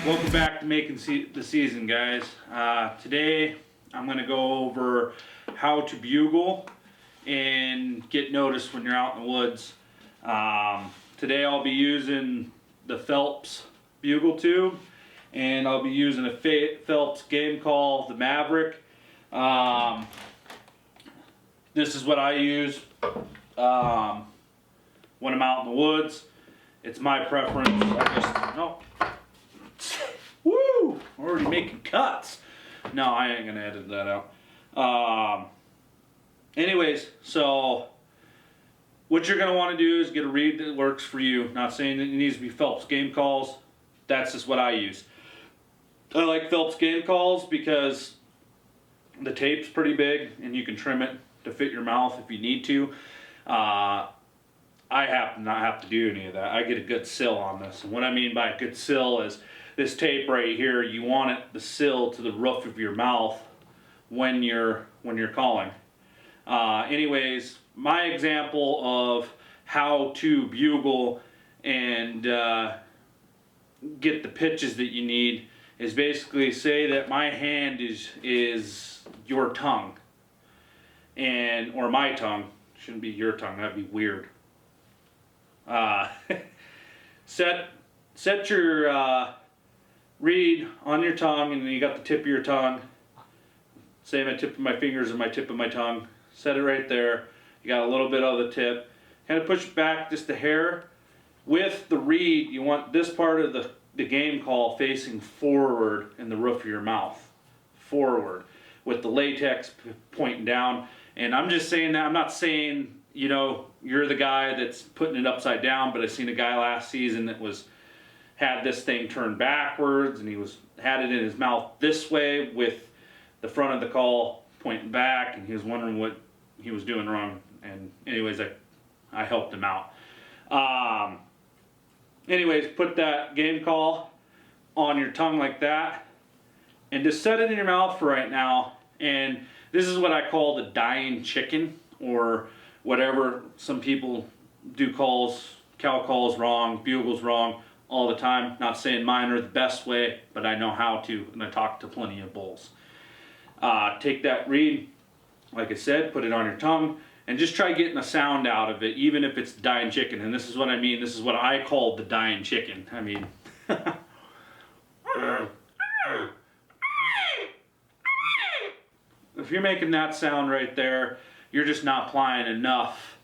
Welcome back to Making the Season, guys. Today I'm going to go over how to bugle and get noticed when you're out in the woods. Today I'll be using the Phelps bugle tube, and I'll be using a Phelps game call, the Maverick. This is what I use when I'm out in the woods. It's my preference. Woo! Already making cuts. No, I ain't gonna edit that out. Anyways, so what you're gonna want to do is get a reed that works for you. Not saying that it needs to be Phelps game calls. That's just what I use. I like Phelps game calls because the tape's pretty big and you can trim it to fit your mouth if you need to. I have to not have to do any of that. I get a good sill on this. And what I mean by a good sill is this tape right here, you want it the sill to the roof of your mouth when you're calling. Anyways, my example of how to bugle and get the pitches that you need is basically say that my hand is your tongue, or my tongue. Shouldn't be your tongue, that'd be weird. Set your reed on your tongue, and then you got the tip of your tongue. Say my tip of my fingers and my tip of my tongue. Set it right there. You got a little bit of the tip. Kind of push back just a hair. With the reed, you want this part of the game call facing forward in the roof of your mouth. Forward. With the latex pointing down. And I'm just saying that. I'm not saying, you know, you're the guy that's putting it upside down, but I seen a guy last season that had this thing turned backwards, and he had it in his mouth this way with the front of the call pointing back, and he was wondering what he was doing wrong. And anyways, I helped him out. Anyways, put that game call on your tongue like that, and just set it in your mouth for right now. And this is what I call the dying chicken, or whatever. Some people do calls, cow calls wrong, bugles wrong all the time. Not saying mine are the best way, but I know how to, and I talk to plenty of bulls. Take that reed, like I said, put it on your tongue, and just try getting a sound out of it, even if it's dying chicken. And this is what I mean. This is what I call the dying chicken. I mean, if you're making that sound right there, you're just not applying enough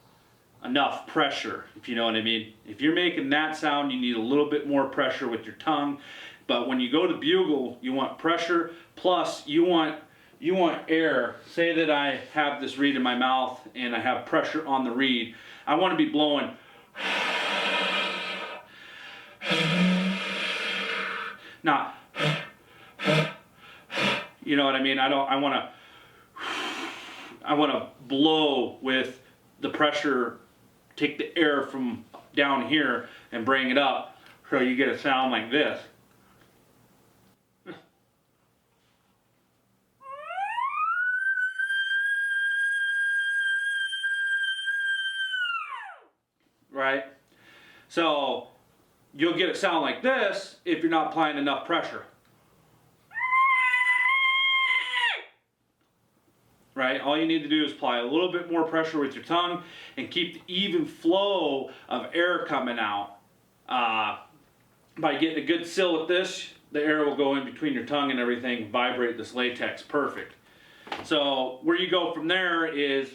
pressure, if you know what I mean. If you're making that sound, you need a little bit more pressure with your tongue. But when you go to bugle, you want pressure, plus you want air. Say that I have this reed in my mouth and I have pressure on the reed. I want to be blowing not, you know what I mean. I want to blow with the pressure. Take the air from down here and bring it up so you get a sound like this. Right? So you'll get a sound like this if you're not applying enough pressure. Right? All you need to do is apply a little bit more pressure with your tongue and keep the even flow of air coming out. By getting a good sill with this, the air will go in between your tongue and everything, vibrate this latex perfect. So where you go from there is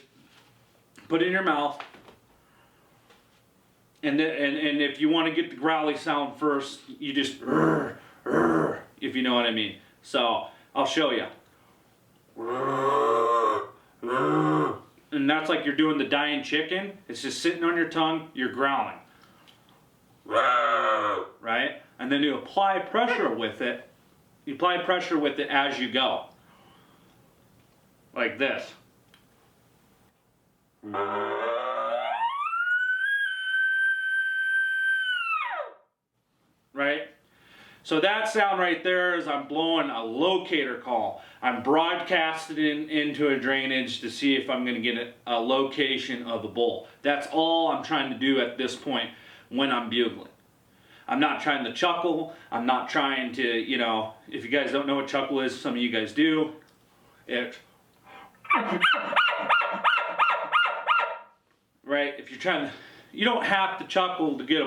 put it in your mouth, and if you want to get the growly sound first, you just if you know what I mean. So I'll show you. And that's like you're doing the dying chicken. It's just sitting on your tongue, you're growling. Right? And then you apply pressure with it. You apply pressure with it as you go. Like this. Right? So that sound right there is I'm blowing a locator call. I'm broadcasting into a drainage to see if I'm going to get a location of a bull. That's all I'm trying to do at this point when I'm bugling. I'm not trying to chuckle. I'm not trying to, you know, if you guys don't know what chuckle is, some of you guys do. It, right? If you're trying to, you don't have to chuckle to get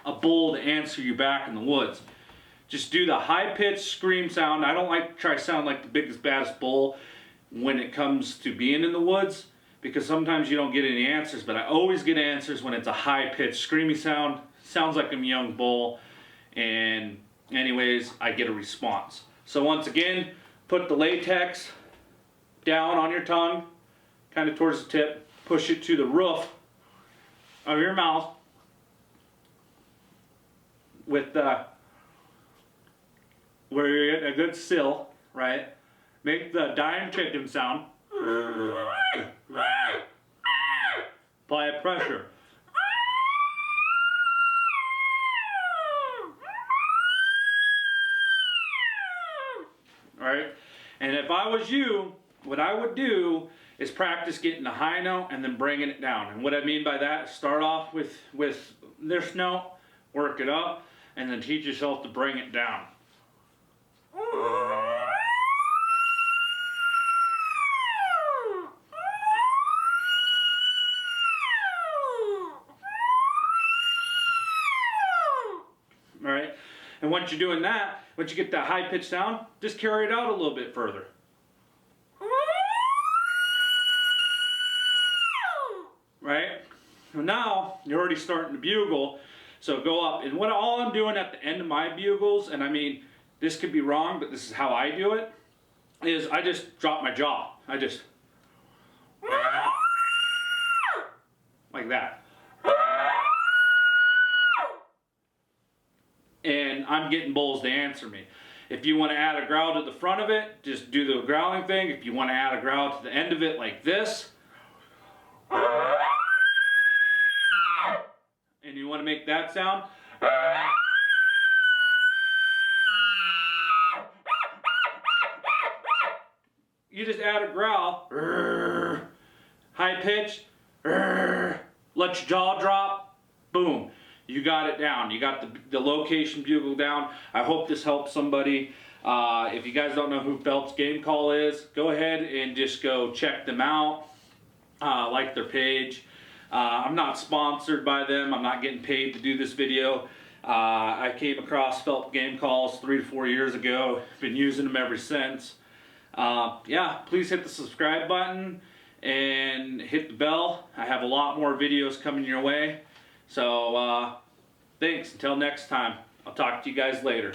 a bull to answer you back in the woods. Just do the high-pitched scream sound. I don't like to try to sound like the biggest, baddest bull when it comes to being in the woods, because sometimes you don't get any answers, but I always get answers when it's a high-pitched screaming sound. Sounds like I'm a young bull, and anyways, I get a response. So once again, put the latex down on your tongue, kind of towards the tip, push it to the roof of your mouth with where you're getting a good sill, right? Make the dying chicken sound. Apply pressure. Alright? And if I was you, what I would do is practice getting the high note and then bringing it down. And what I mean by that, start off with this note, work it up, and then teach yourself to bring it down. Alright? And once you're doing that, once you get that high pitched sound, just carry it out a little bit further. Right? Well, now you're already starting to bugle, so go up. And all I'm doing at the end of my bugles, and I mean, this could be wrong, but this is how I do it, is I just drop my jaw. I just, like that. And I'm getting bulls to answer me. If you want to add a growl to the front of it, just do the growling thing. If you want to add a growl to the end of it like this, and you want to make that sound, you just add a growl, high pitch, let your jaw drop, boom. You got it down. You got the location bugle down. I hope this helps somebody. If you guys don't know who Phelps Game Call is, go ahead and just go check them out. Like their page. I'm not sponsored by them. I'm not getting paid to do this video. I came across Phelps Game Calls 3 to 4 years ago. Been using them ever since. Yeah, please hit the subscribe button and hit the bell. I have a lot more videos coming your way. So, thanks. Until next time. I'll talk to you guys later.